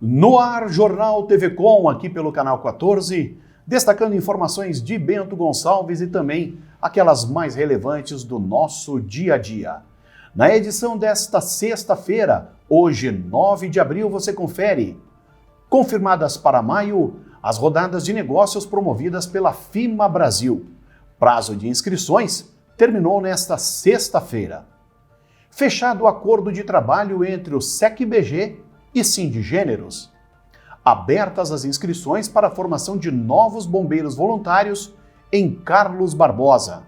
No ar, Jornal TV Com, aqui pelo canal 14, destacando informações de Bento Gonçalves e também aquelas mais relevantes do nosso dia a dia. Na edição desta sexta-feira, hoje 9 de abril, você confere. Confirmadas para maio, as rodadas de negócios promovidas pela FIMA Brasil. Prazo de inscrições terminou nesta sexta-feira. Fechado o acordo de trabalho entre o SECBG e Sindigêneros. Abertas as inscrições para a formação de novos bombeiros voluntários em Carlos Barbosa.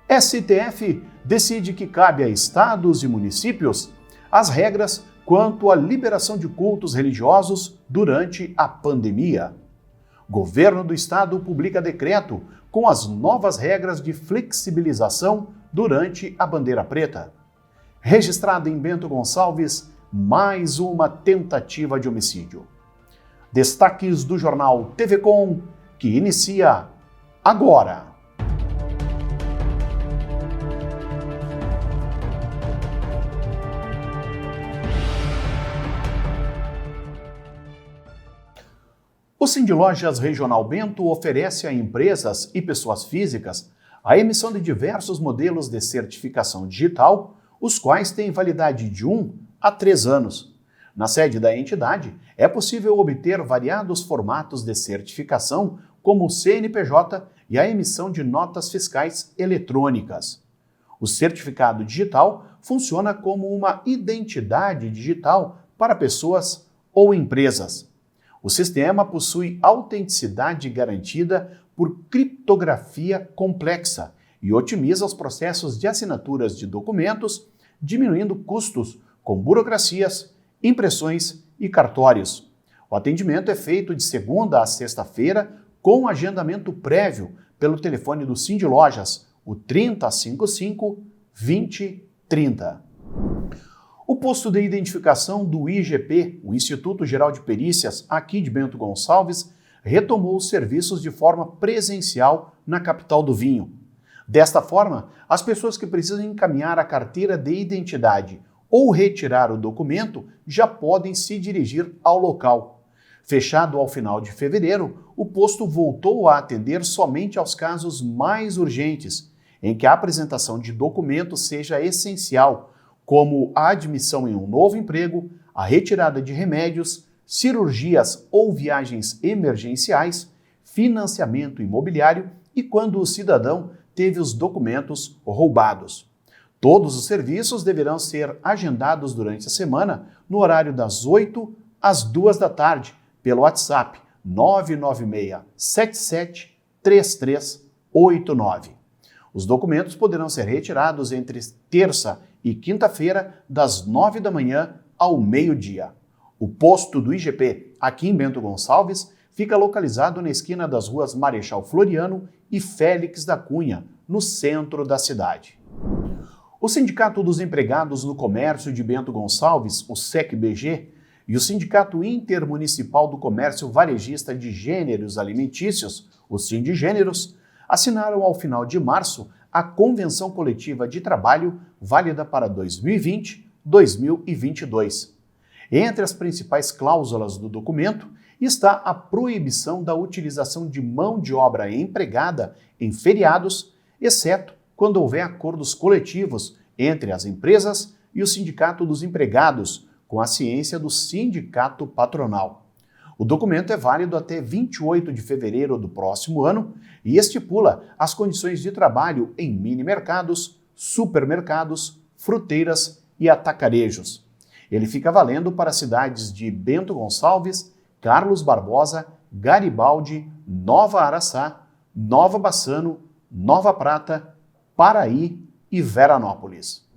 STF decide que cabe a estados e municípios as regras quanto à liberação de cultos religiosos durante a pandemia. Governo do Estado publica decreto com as novas regras de flexibilização durante a bandeira preta. Registrada em Bento Gonçalves, mais uma tentativa de homicídio. Destaques do jornal TV Com, que inicia agora. O Sindilojas Regional Bento oferece a empresas e pessoas físicas a emissão de diversos modelos de certificação digital, os quais têm validade de 1 a 3 anos. Na sede da entidade, é possível obter variados formatos de certificação, como o CNPJ e a emissão de notas fiscais eletrônicas. O certificado digital funciona como uma identidade digital para pessoas ou empresas. O sistema possui autenticidade garantida por criptografia complexa e otimiza os processos de assinaturas de documentos, diminuindo custos com burocracias, impressões e cartórios. O atendimento é feito de segunda a sexta-feira com agendamento prévio pelo telefone do Sindilojas, o 3055 2030. O posto de identificação do IGP, o Instituto Geral de Perícias, aqui de Bento Gonçalves, retomou os serviços de forma presencial na capital do vinho. Desta forma, as pessoas que precisam encaminhar a carteira de identidade ou retirar o documento já podem se dirigir ao local. Fechado ao final de fevereiro, o posto voltou a atender somente aos casos mais urgentes, em que a apresentação de documento seja essencial, como a admissão em um novo emprego, a retirada de remédios, cirurgias ou viagens emergenciais, financiamento imobiliário e quando o cidadão teve os documentos roubados. Todos os serviços deverão ser agendados durante a semana no horário das 8 às 2 da tarde pelo WhatsApp 996-773389. Os documentos poderão ser retirados entre terça e quinta-feira, das 9 da manhã ao meio-dia. O posto do IGP, aqui em Bento Gonçalves, fica localizado na esquina das ruas Marechal Floriano e Félix da Cunha, no centro da cidade. O Sindicato dos Empregados no Comércio de Bento Gonçalves, o SECBG, e o Sindicato Intermunicipal do Comércio Varejista de Gêneros Alimentícios, o Sindigêneros, assinaram ao final de março a Convenção Coletiva de Trabalho válida para 2020-2022. Entre as principais cláusulas do documento está a proibição da utilização de mão de obra empregada em feriados, exceto quando houver acordos coletivos entre as empresas e o Sindicato dos Empregados, com a ciência do Sindicato Patronal. O documento é válido até 28 de fevereiro do próximo ano e estipula as condições de trabalho em mini-mercados, supermercados, fruteiras e atacarejos. Ele fica valendo para as cidades de Bento Gonçalves, Carlos Barbosa, Garibaldi, Nova Araçá, Nova Bassano, Nova Prata, Paraí e Veranópolis.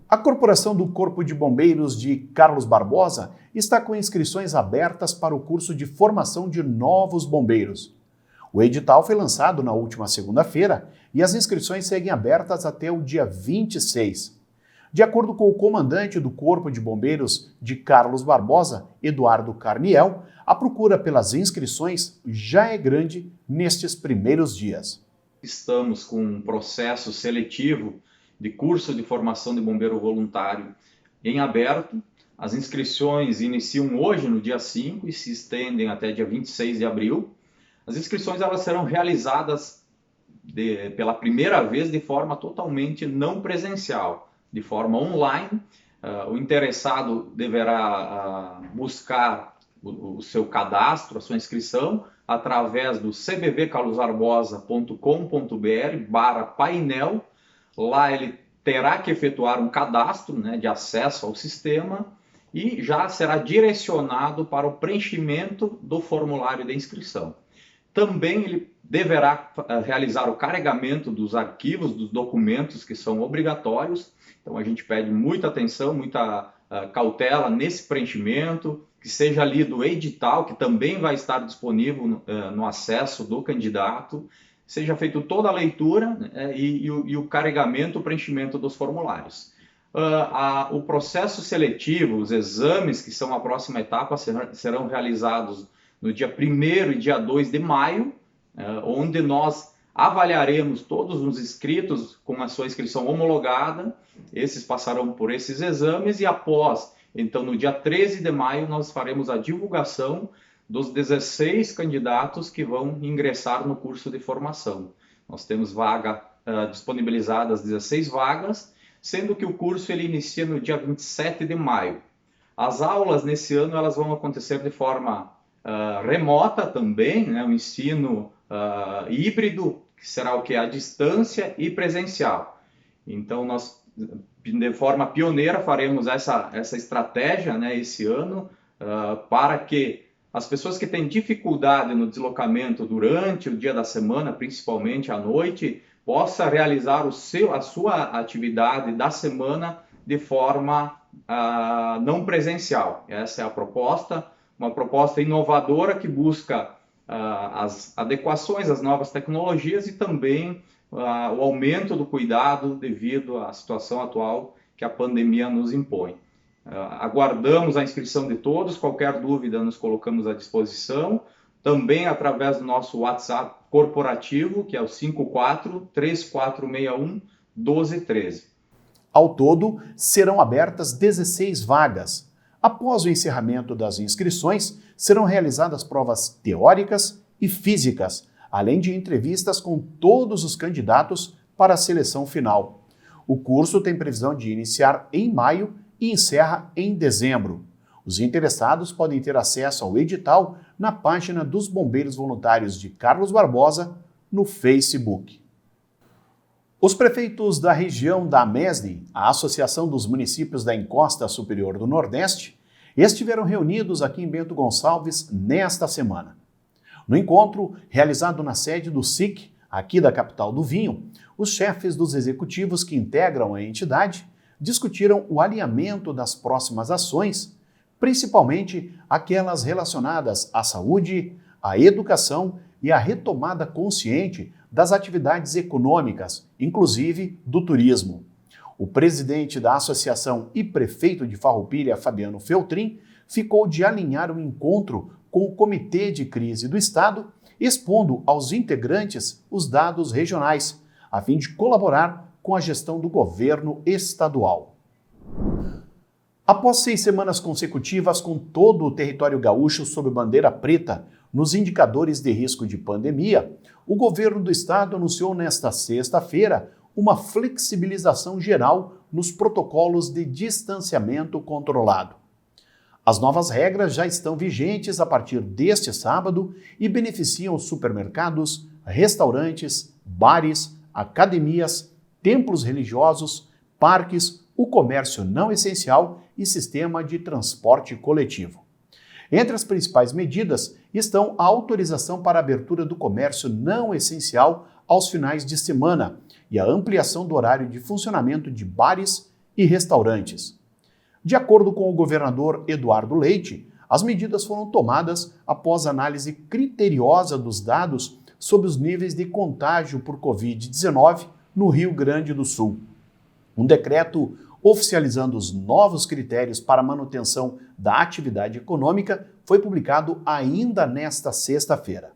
A Corporação do Corpo de Bombeiros de Carlos Barbosa está com inscrições abertas para o curso de formação de novos bombeiros. O edital foi lançado na última segunda-feira e as inscrições seguem abertas até o dia 26. De acordo com o comandante do Corpo de Bombeiros de Carlos Barbosa, Eduardo Carniel, a procura pelas inscrições já é grande nestes primeiros dias. Estamos com um processo seletivo de curso de formação de bombeiro voluntário em aberto As inscrições iniciam hoje, no dia 5, e se estendem até dia 26 de abril. As inscrições elas serão realizadas pela primeira vez de forma totalmente não presencial, de forma online. O interessado deverá buscar o seu cadastro, a sua inscrição, através do cbvcarlosbarbosa.com.br/painel. Lá ele terá que efetuar um cadastro, de acesso ao sistema e já será direcionado para o preenchimento do formulário de inscrição. Também ele deverá realizar o carregamento dos arquivos, dos documentos que são obrigatórios. Então a gente pede muita atenção, muita cautela nesse preenchimento, que seja lido o edital, que também vai estar disponível no acesso do candidato, seja feita toda a leitura e o carregamento, o preenchimento dos formulários. O processo seletivo, os exames, que são a próxima etapa, serão realizados no dia 1º e dia 2 de maio, onde nós avaliaremos todos os inscritos com a sua inscrição homologada. Esses passarão por esses exames e após, então no dia 13 de maio, nós faremos a divulgação dos 16 candidatos que vão ingressar no curso de formação. Nós temos disponibilizadas 16 vagas, sendo que o curso ele inicia no dia 27 de maio. As aulas nesse ano elas vão acontecer de forma remota também, o ensino híbrido, que será o que? À distância e presencial. Então nós, de forma pioneira, faremos essa estratégia esse ano para que as pessoas que têm dificuldade no deslocamento durante o dia da semana, principalmente à noite, possa realizar a sua atividade da semana de forma não presencial. Essa é a proposta, uma proposta inovadora que busca as adequações às novas tecnologias e também o aumento do cuidado devido à situação atual que a pandemia nos impõe. Aguardamos a inscrição de todos, qualquer dúvida nos colocamos à disposição, também através do nosso WhatsApp corporativo, que é o 5434611213. Ao todo, serão abertas 16 vagas. Após o encerramento das inscrições, serão realizadas provas teóricas e físicas, além de entrevistas com todos os candidatos para a seleção final. O curso tem previsão de iniciar em maio e encerra em dezembro. Os interessados podem ter acesso ao edital na página dos Bombeiros Voluntários de Carlos Barbosa no Facebook. Os prefeitos da região da AMESNE, a Associação dos Municípios da Encosta Superior do Nordeste, estiveram reunidos aqui em Bento Gonçalves nesta semana. No encontro, realizado na sede do SIC, aqui da capital do vinho, os chefes dos executivos que integram a entidade discutiram o alinhamento das próximas ações, principalmente aquelas relacionadas à saúde, à educação e à retomada consciente das atividades econômicas, inclusive do turismo. O presidente da associação e prefeito de Farroupilha, Fabiano Feltrin, ficou de alinhar o encontro com o Comitê de Crise do Estado, expondo aos integrantes os dados regionais, a fim de colaborar com a gestão do governo estadual. Após 6 semanas consecutivas com todo o território gaúcho sob bandeira preta nos indicadores de risco de pandemia, o governo do estado anunciou nesta sexta-feira uma flexibilização geral nos protocolos de distanciamento controlado. As novas regras já estão vigentes a partir deste sábado e beneficiam supermercados, restaurantes, bares, academias, templos religiosos, parques, o comércio não essencial e sistema de transporte coletivo. Entre as principais medidas estão a autorização para a abertura do comércio não essencial aos finais de semana e a ampliação do horário de funcionamento de bares e restaurantes. De acordo com o governador Eduardo Leite, as medidas foram tomadas após análise criteriosa dos dados sobre os níveis de contágio por Covid-19 no Rio Grande do Sul. Um decreto oficializando os novos critérios para a manutenção da atividade econômica foi publicado ainda nesta sexta-feira.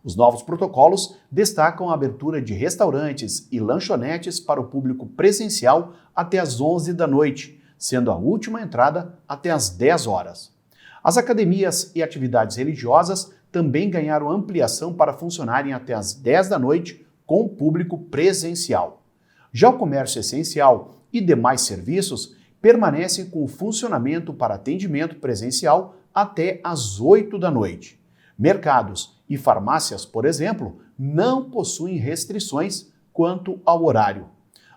Os novos protocolos destacam a abertura de restaurantes e lanchonetes para o público presencial até às 11 da noite, sendo a última entrada até às 10 horas. As academias e atividades religiosas também ganharam ampliação para funcionarem até às 10 da noite com público presencial. Já o comércio essencial e demais serviços permanecem com o funcionamento para atendimento presencial até às 8 da noite. Mercados e farmácias, por exemplo, não possuem restrições quanto ao horário.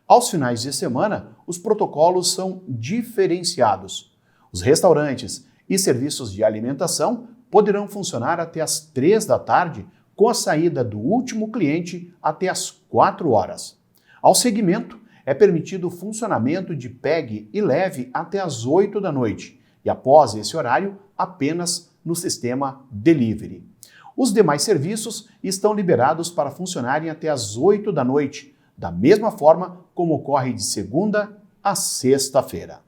Aos finais de semana, os protocolos são diferenciados. Os restaurantes e serviços de alimentação poderão funcionar até às 3 da tarde, com a saída do último cliente até às 4 horas. Ao segmento, é permitido o funcionamento de pegue e leve até às 8 da noite e, após esse horário, apenas no sistema delivery. Os demais serviços estão liberados para funcionarem até às 8 da noite, da mesma forma como ocorre de segunda a sexta-feira.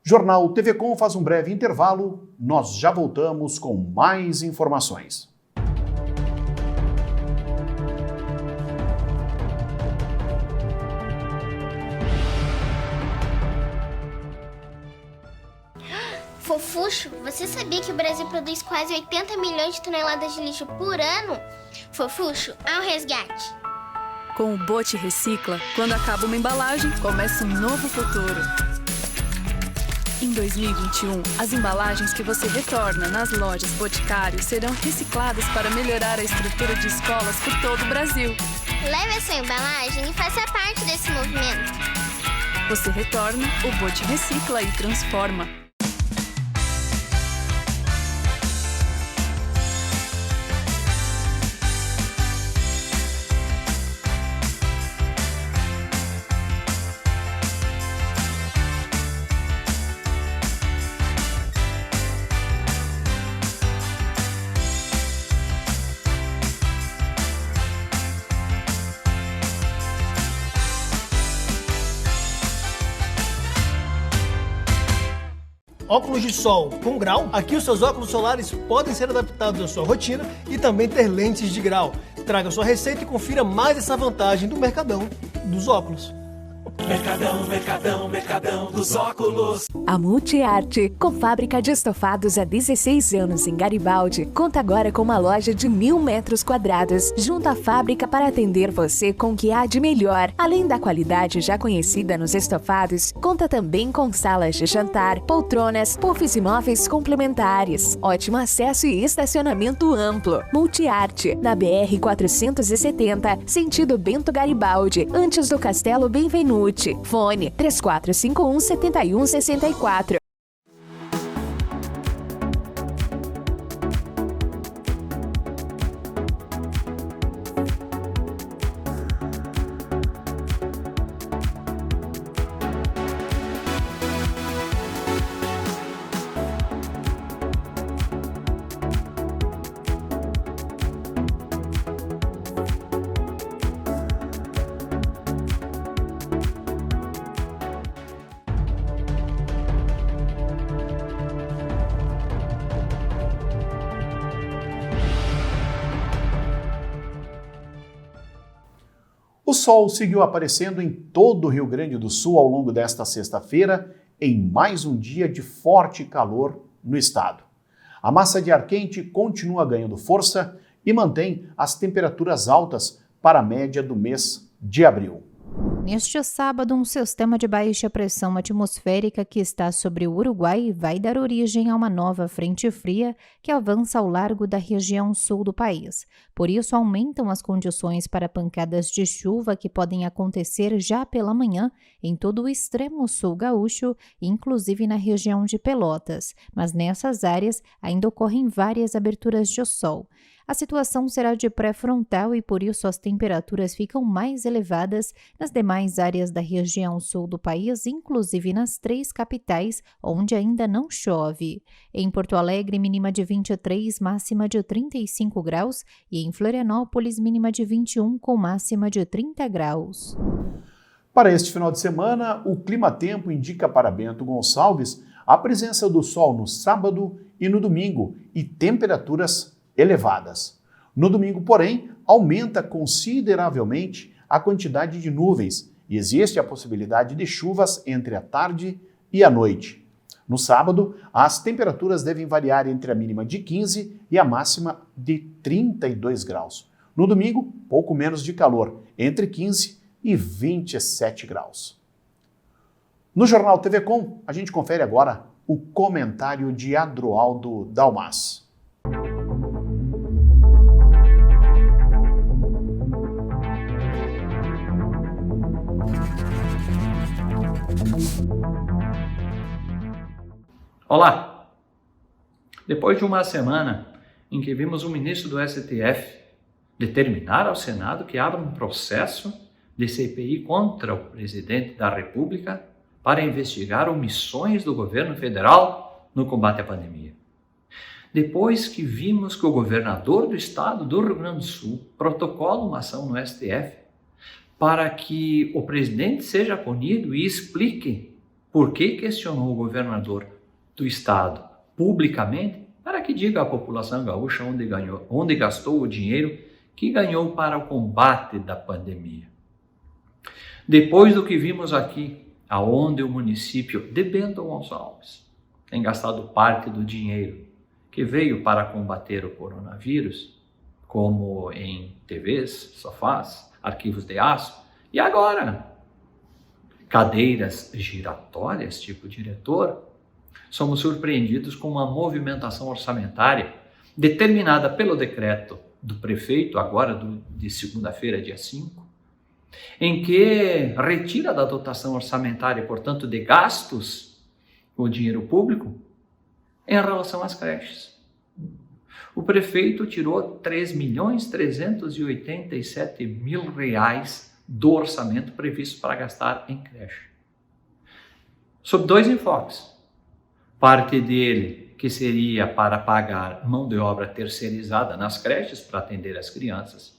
Jornal TV Com faz um breve intervalo, nós já voltamos com mais informações. Fofuxo, você sabia que o Brasil produz quase 80 milhões de toneladas de lixo por ano? Fofuxo, ao resgate! Com o Bote Recicla, quando acaba uma embalagem, começa um novo futuro. Em 2021, as embalagens que você retorna nas lojas Boticário serão recicladas para melhorar a estrutura de escolas por todo o Brasil. Leve a sua embalagem e faça parte desse movimento. Você retorna, o Bote Recicla e transforma. Óculos de sol com grau. Aqui os seus óculos solares podem ser adaptados à sua rotina e também ter lentes de grau. Traga sua receita e confira mais essa vantagem do Mercadão dos óculos. Mercadão dos óculos. A Multiarte, com fábrica de estofados há 16 anos em Garibaldi, conta agora com uma loja de 1.000 metros quadrados, junto à fábrica para atender você com o que há de melhor. Além da qualidade já conhecida nos estofados, conta também com salas de jantar, poltronas, puffs e móveis complementares. Ótimo acesso e estacionamento amplo. Multiarte, na BR 470, sentido Bento Garibaldi, antes do Castelo Benvenuti. Fone 3451-7164. O sol seguiu aparecendo em todo o Rio Grande do Sul ao longo desta sexta-feira, em mais um dia de forte calor no estado. A massa de ar quente continua ganhando força e mantém as temperaturas altas para a média do mês de abril. Neste sábado, um sistema de baixa pressão atmosférica que está sobre o Uruguai vai dar origem a uma nova frente fria que avança ao largo da região sul do país. Por isso, aumentam as condições para pancadas de chuva que podem acontecer já pela manhã em todo o extremo sul gaúcho, inclusive na região de Pelotas. Mas nessas áreas ainda ocorrem várias aberturas de sol. A situação será de pré-frontal e, por isso, as temperaturas ficam mais elevadas nas demais áreas da região sul do país, inclusive nas 3 capitais, onde ainda não chove. Em Porto Alegre, mínima de 23, máxima de 35 graus, e em Florianópolis, mínima de 21, com máxima de 30 graus. Para este final de semana, o Climatempo indica para Bento Gonçalves a presença do sol no sábado e no domingo e temperaturas elevadas. No domingo, porém, aumenta consideravelmente a quantidade de nuvens e existe a possibilidade de chuvas entre a tarde e a noite. No sábado, as temperaturas devem variar entre a mínima de 15 e a máxima de 32 graus. No domingo, pouco menos de calor, entre 15 e 27 graus. No Jornal TV Com, a gente confere agora o comentário de Adroaldo Dalmas. Olá! Depois de uma semana em que vimos o ministro do STF determinar ao Senado que abra um processo de CPI contra o presidente da República para investigar omissões do governo federal no combate à pandemia. Depois que vimos que o governador do estado do Rio Grande do Sul protocola uma ação no STF para que o presidente seja punido e explique por que questionou o governador do estado publicamente, para que diga à população gaúcha onde gastou o dinheiro que ganhou para o combate da pandemia. Depois do que vimos aqui, aonde o município de Bento Gonçalves tem gastado parte do dinheiro que veio para combater o coronavírus, como em TVs, sofás, arquivos de aço, e agora cadeiras giratórias tipo diretor, somos surpreendidos com uma movimentação orçamentária determinada pelo decreto do prefeito, agora de segunda-feira, dia 5, em que retira da dotação orçamentária, portanto, de gastos, o dinheiro público em relação às creches. O prefeito tirou R$3.387.000 do orçamento previsto para gastar em creche. Sob dois enfoques. Parte dele, que seria para pagar mão de obra terceirizada nas creches para atender as crianças,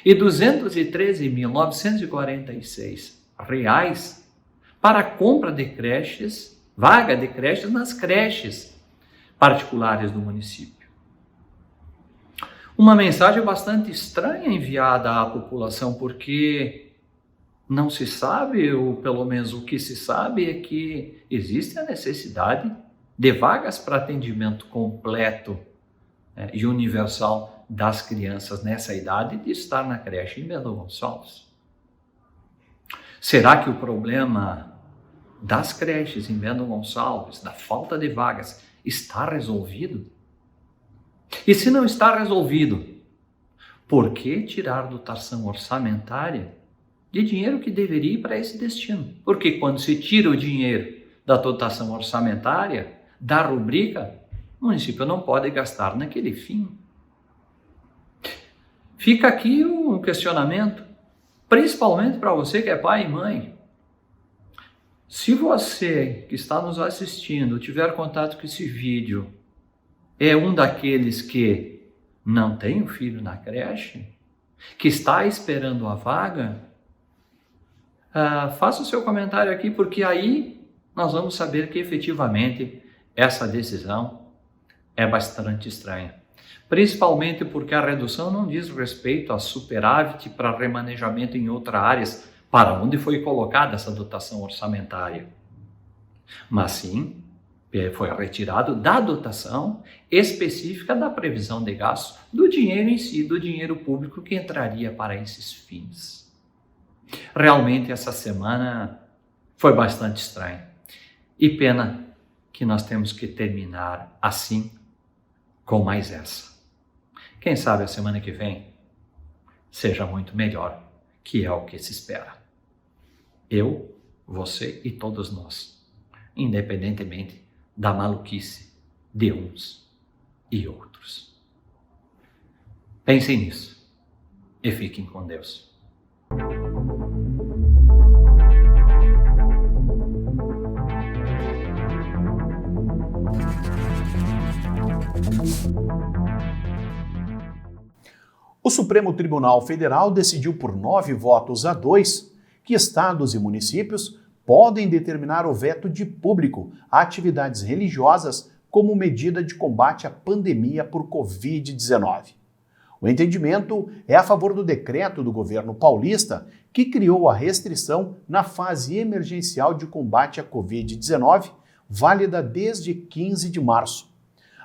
e R$213.946 para a compra de creches, vaga de creches nas creches particulares do município. Uma mensagem bastante estranha enviada à população, porque não se sabe, ou pelo menos o que se sabe, é que existe a necessidade de vagas para atendimento completo e universal das crianças nessa idade de estar na creche em Bento Gonçalves. Será que o problema das creches em Bento Gonçalves, da falta de vagas, está resolvido? E se não está resolvido, por que tirar dotação orçamentária de dinheiro que deveria ir para esse destino? Porque quando se tira o dinheiro da dotação orçamentária, da rubrica, o município não pode gastar naquele fim. Fica aqui um questionamento, principalmente para você que é pai e mãe. Se você que está nos assistindo tiver contato com esse vídeo, é um daqueles que não tem o filho na creche, que está esperando a vaga, faça o seu comentário aqui, porque aí nós vamos saber que efetivamente essa decisão é bastante estranha, principalmente porque a redução não diz respeito a superávit para remanejamento em outras áreas, para onde foi colocada essa dotação orçamentária, mas sim foi retirado da dotação específica da previsão de gastos, do dinheiro em si, do dinheiro público que entraria para esses fins. Realmente essa semana foi bastante estranha, e pena que nós temos que terminar assim, com mais essa. Quem sabe a semana que vem seja muito melhor, que é o que se espera. Eu, você e todos nós, independentemente da maluquice de uns e outros. Pensem nisso e fiquem com Deus. O Supremo Tribunal Federal decidiu por 9-2 que estados e municípios podem determinar o veto de público a atividades religiosas como medida de combate à pandemia por Covid-19. O entendimento é a favor do decreto do governo paulista que criou a restrição na fase emergencial de combate à Covid-19, válida desde 15 de março.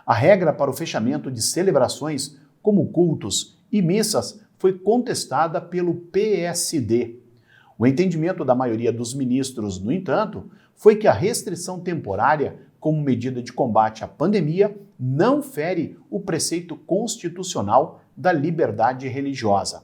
A regra para o fechamento de celebrações, como cultos e missas, foi contestada pelo PSD. O entendimento da maioria dos ministros, no entanto, foi que a restrição temporária, como medida de combate à pandemia, não fere o preceito constitucional da liberdade religiosa.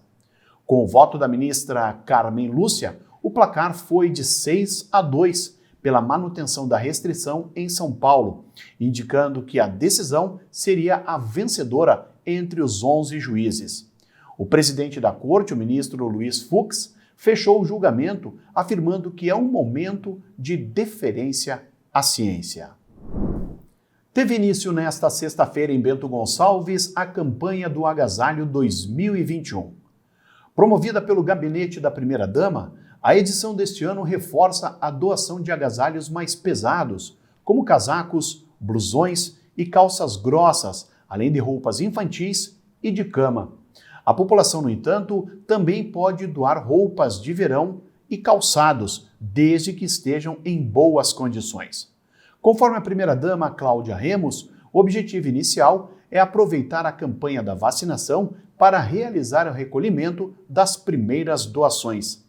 Com o voto da ministra Carmen Lúcia, o placar foi de 6-2 pela manutenção da restrição em São Paulo, indicando que a decisão seria a vencedora entre os 11 juízes. O presidente da corte, o ministro Luiz Fux, fechou o julgamento afirmando que é um momento de deferência à ciência. Teve início nesta sexta-feira em Bento Gonçalves a campanha do Agasalho 2021. Promovida pelo gabinete da primeira-dama, a edição deste ano reforça a doação de agasalhos mais pesados, como casacos, blusões e calças grossas, além de roupas infantis e de cama. A população, no entanto, também pode doar roupas de verão e calçados, desde que estejam em boas condições. Conforme a primeira-dama Cláudia Remos, o objetivo inicial é aproveitar a campanha da vacinação para realizar o recolhimento das primeiras doações.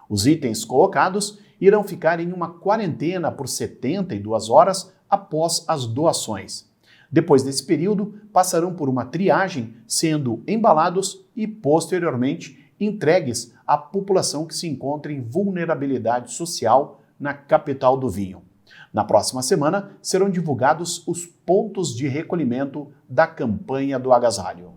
Os itens colocados irão ficar em uma quarentena por 72 horas após as doações. Depois desse período, passarão por uma triagem, sendo embalados e, posteriormente, entregues à população que se encontra em vulnerabilidade social na capital do vinho. Na próxima semana, serão divulgados os pontos de recolhimento da campanha do agasalho.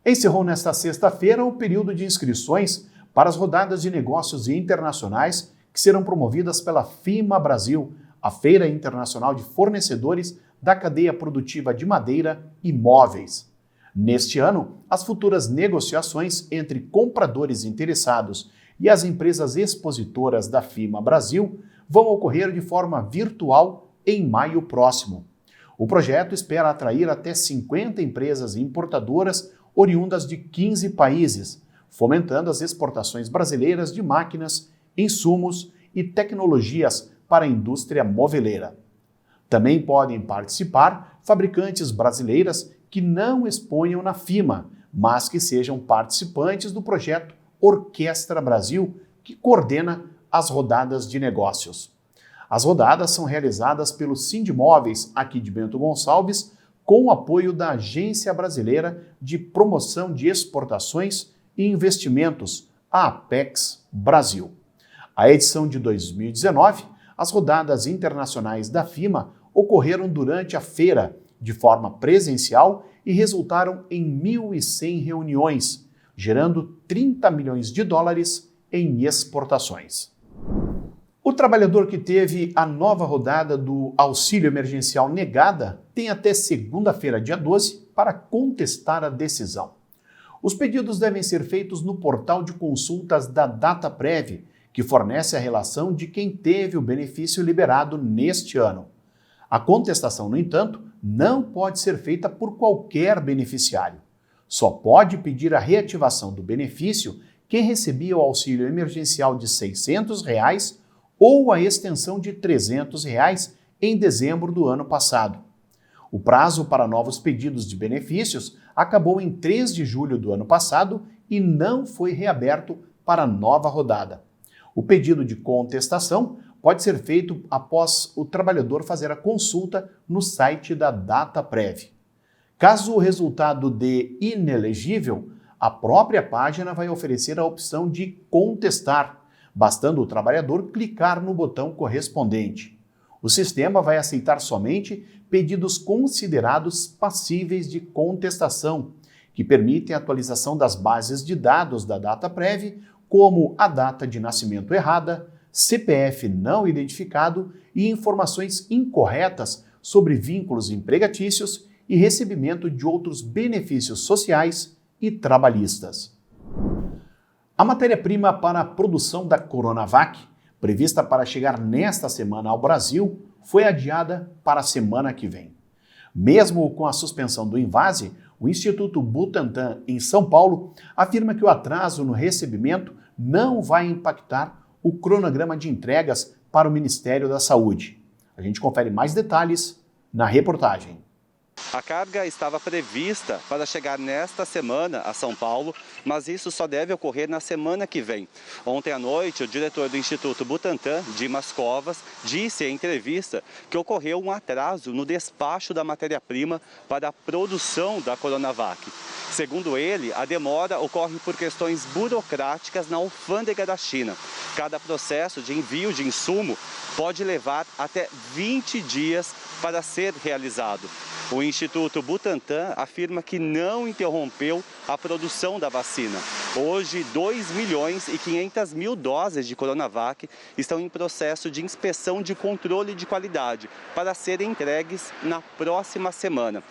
Encerrou nesta sexta-feira o período de inscrições para as rodadas de negócios internacionais que serão promovidas pela FIMA Brasil, a Feira Internacional de Fornecedores da Cadeia Produtiva de Madeira e Móveis. Neste ano, as futuras negociações entre compradores interessados e as empresas expositoras da FIMA Brasil vão ocorrer de forma virtual em maio próximo. O projeto espera atrair até 50 empresas importadoras oriundas de 15 países, fomentando as exportações brasileiras de máquinas, insumos e tecnologias para a indústria moveleira. Também podem participar fabricantes brasileiras que não exponham na FIMA, mas que sejam participantes do projeto Orquestra Brasil, que coordena as rodadas de negócios. As rodadas são realizadas pelo Sindimóveis, aqui de Bento Gonçalves, com o apoio da Agência Brasileira de Promoção de Exportações e Investimentos, a Apex Brasil. A edição de 2019, as rodadas internacionais da FIMA ocorreram durante a feira, de forma presencial, e resultaram em 1.100 reuniões, gerando 30 milhões de dólares em exportações. O trabalhador que teve a nova rodada do auxílio emergencial negada tem até segunda-feira, dia 12, para contestar a decisão. Os pedidos devem ser feitos no portal de consultas da DataPrev, que fornece a relação de quem teve o benefício liberado neste ano. A contestação, no entanto, não pode ser feita por qualquer beneficiário. Só pode pedir a reativação do benefício quem recebia o auxílio emergencial de R$ 600 ou a extensão de R$ 300 em dezembro do ano passado. O prazo para novos pedidos de benefícios acabou em 3 de julho do ano passado e não foi reaberto para nova rodada. O pedido de contestação pode ser feito após o trabalhador fazer a consulta no site da DataPrev. Caso o resultado dê inelegível, a própria página vai oferecer a opção de contestar, bastando o trabalhador clicar no botão correspondente. O sistema vai aceitar somente pedidos considerados passíveis de contestação, que permitem a atualização das bases de dados da DataPrev, como a data de nascimento errada, CPF não identificado e informações incorretas sobre vínculos empregatícios e recebimento de outros benefícios sociais e trabalhistas. A matéria-prima para a produção da Coronavac, prevista para chegar nesta semana ao Brasil, foi adiada para a semana que vem. Mesmo com a suspensão do Invase, o Instituto Butantan, em São Paulo, afirma que o atraso no recebimento não vai impactar o cronograma de entregas para o Ministério da Saúde. A gente confere mais detalhes na reportagem. A carga estava prevista para chegar nesta semana a São Paulo, mas isso só deve ocorrer na semana que vem. Ontem à noite, o diretor do Instituto Butantan, Dimas Covas, disse em entrevista que ocorreu um atraso no despacho da matéria-prima para a produção da Coronavac. Segundo ele, a demora ocorre por questões burocráticas na alfândega da China. Cada processo de envio de insumo pode levar até 20 dias para ser realizado. O Instituto Butantan afirma que não interrompeu a produção da vacina. Hoje, 2.500.000 doses de Coronavac estão em processo de inspeção de controle de qualidade para serem entregues na próxima semana.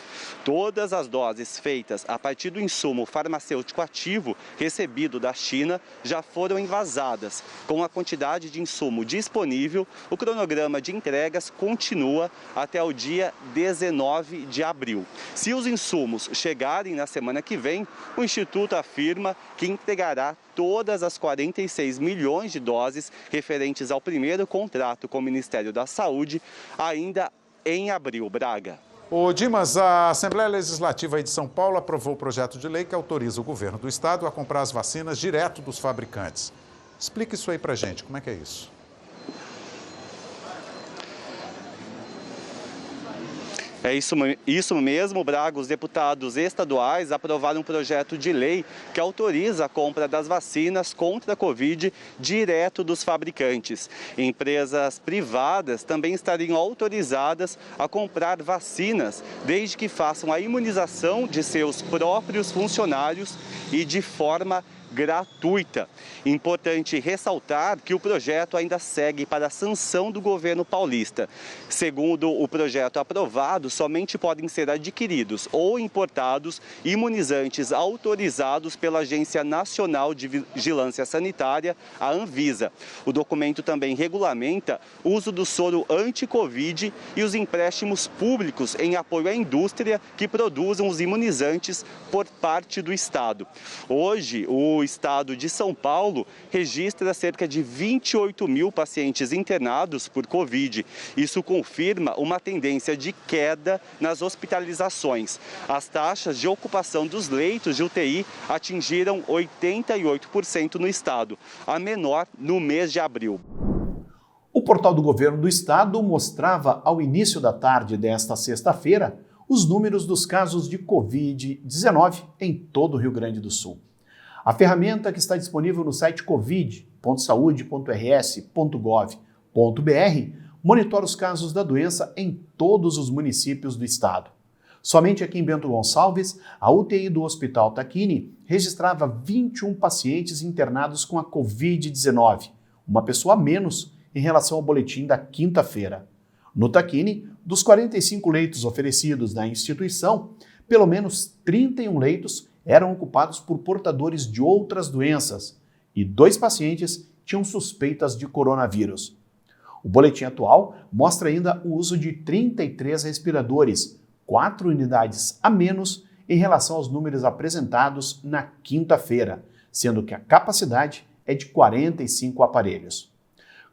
Todas as doses feitas a partir do insumo farmacêutico ativo recebido da China já foram envasadas. Com a quantidade de insumo disponível, o cronograma de entregas continua até o dia 19 de abril. Se os insumos chegarem na semana que vem, o Instituto afirma que entregará todas as 46 milhões de doses referentes ao primeiro contrato com o Ministério da Saúde ainda em abril. Braga. Ô Dimas, a Assembleia Legislativa de São Paulo aprovou o projeto de lei que autoriza o governo do estado a comprar as vacinas direto dos fabricantes. Explica isso aí pra gente, como é que é isso? É isso mesmo, Braga. Os deputados estaduais aprovaram um projeto de lei que autoriza a compra das vacinas contra a Covid direto dos fabricantes. Empresas privadas também estariam autorizadas a comprar vacinas, desde que façam a imunização de seus próprios funcionários e de forma gratuita. Importante ressaltar que o projeto ainda segue para a sanção do governo paulista. Segundo o projeto aprovado, somente podem ser adquiridos ou importados imunizantes autorizados pela Agência Nacional de Vigilância Sanitária, a Anvisa. O documento também regulamenta o uso do soro anti-Covid e os empréstimos públicos em apoio à indústria que produzam os imunizantes por parte do Estado. Hoje, o Estado de São Paulo registra cerca de 28 mil pacientes internados por Covid. Isso confirma uma tendência de queda nas hospitalizações. As taxas de ocupação dos leitos de UTI atingiram 88% no estado, a menor no mês de abril. O portal do governo do estado mostrava ao início da tarde desta sexta-feira os números dos casos de Covid-19 em todo o Rio Grande do Sul. A ferramenta, que está disponível no site covid.saude.rs.gov.br, monitora os casos da doença em todos os municípios do estado. Somente aqui em Bento Gonçalves, a UTI do Hospital Tacchini registrava 21 pacientes internados com a Covid-19, uma pessoa a menos em relação ao boletim da quinta-feira. No Tacchini, dos 45 leitos oferecidos na instituição, pelo menos 31 leitos eram ocupados por portadores de outras doenças e 2 pacientes tinham suspeitas de coronavírus. O boletim atual mostra ainda o uso de 33 respiradores, 4 unidades a menos em relação aos números apresentados na quinta-feira, sendo que a capacidade é de 45 aparelhos.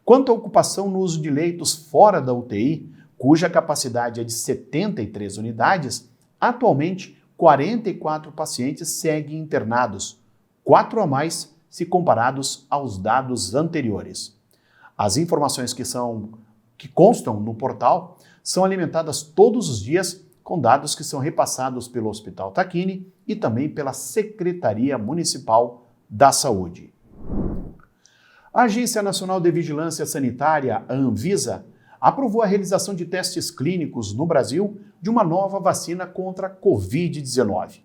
Quanto à ocupação no uso de leitos fora da UTI, cuja capacidade é de 73 unidades, atualmente 44 pacientes seguem internados, 4 a mais se comparados aos dados anteriores. As informações que constam no portal são alimentadas todos os dias com dados que são repassados pelo Hospital Tacchini e também pela Secretaria Municipal da Saúde. A Agência Nacional de Vigilância Sanitária, a Anvisa, aprovou a realização de testes clínicos no Brasil de uma nova vacina contra a Covid-19.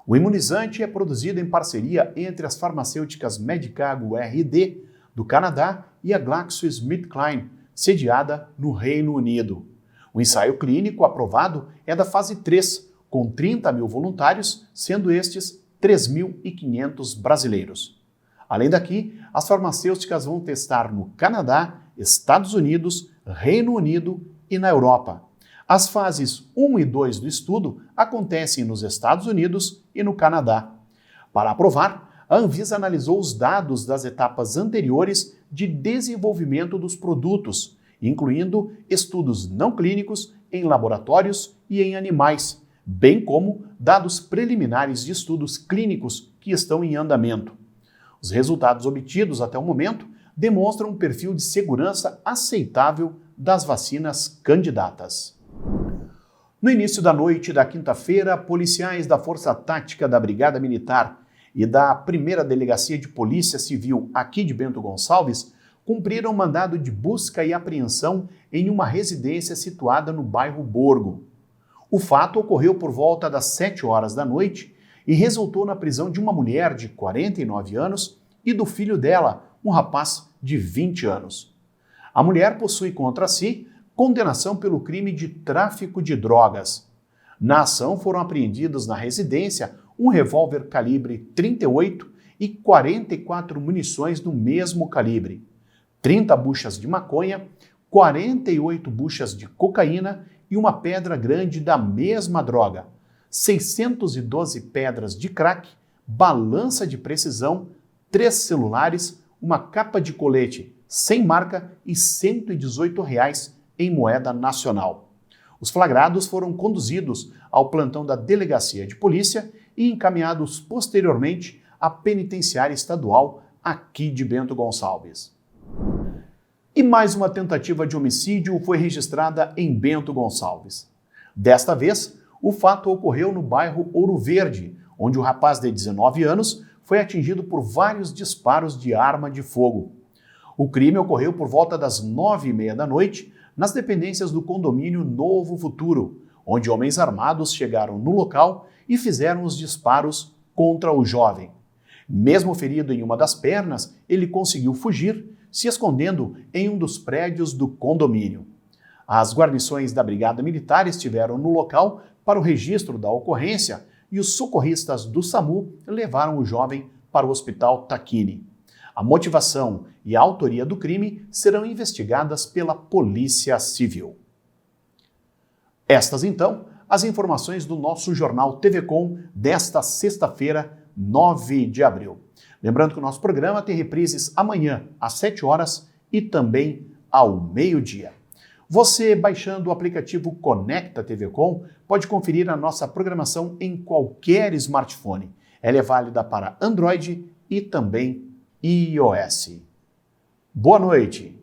O imunizante é produzido em parceria entre as farmacêuticas Medicago RD, do Canadá, e a GlaxoSmithKline, sediada no Reino Unido. O ensaio clínico aprovado é da fase 3, com 30 mil voluntários, sendo estes 3.500 brasileiros. Além daqui, as farmacêuticas vão testar no Canadá, Estados Unidos, Reino Unido e na Europa. As fases 1 e 2 do estudo acontecem nos Estados Unidos e no Canadá. Para aprovar, a Anvisa analisou os dados das etapas anteriores de desenvolvimento dos produtos, incluindo estudos não clínicos em laboratórios e em animais, bem como dados preliminares de estudos clínicos que estão em andamento. Os resultados obtidos até o momento demonstram um perfil de segurança aceitável das vacinas candidatas. No início da noite da quinta-feira, policiais da Força Tática da Brigada Militar e da 1ª Delegacia de Polícia Civil aqui de Bento Gonçalves cumpriram mandado de busca e apreensão em uma residência situada no bairro Borgo. O fato ocorreu por volta das 7 horas da noite e resultou na prisão de uma mulher de 49 anos e do filho dela, um rapaz de 20 anos. A mulher possui contra si condenação pelo crime de tráfico de drogas. Na ação foram apreendidos na residência um revólver calibre 38 e 44 munições do mesmo calibre, 30 buchas de maconha, 48 buchas de cocaína e uma pedra grande da mesma droga, 612 pedras de crack, balança de precisão, 3 celulares, uma capa de colete sem marca e R$ 118 em moeda nacional. Os flagrados foram conduzidos ao plantão da Delegacia de Polícia e encaminhados posteriormente à Penitenciária Estadual aqui de Bento Gonçalves. E mais uma tentativa de homicídio foi registrada em Bento Gonçalves. Desta vez, o fato ocorreu no bairro Ouro Verde, onde o rapaz de 19 anos foi atingido por vários disparos de arma de fogo. O crime ocorreu por volta das 9h30 da noite, nas dependências do condomínio Novo Futuro, onde homens armados chegaram no local e fizeram os disparos contra o jovem. Mesmo ferido em uma das pernas, ele conseguiu fugir, se escondendo em um dos prédios do condomínio. As guarnições da Brigada Militar estiveram no local para o registro da ocorrência e os socorristas do SAMU levaram o jovem para o Hospital Tacchini. A motivação e a autoria do crime serão investigadas pela Polícia Civil. Estas, então, as informações do nosso jornal TV Com desta sexta-feira, 9 de abril. Lembrando que o nosso programa tem reprises amanhã, às 7 horas e também ao meio-dia. Você, baixando o aplicativo Conecta TV Com, pode conferir a nossa programação em qualquer smartphone. Ela é válida para Android e também iOS. Boa noite!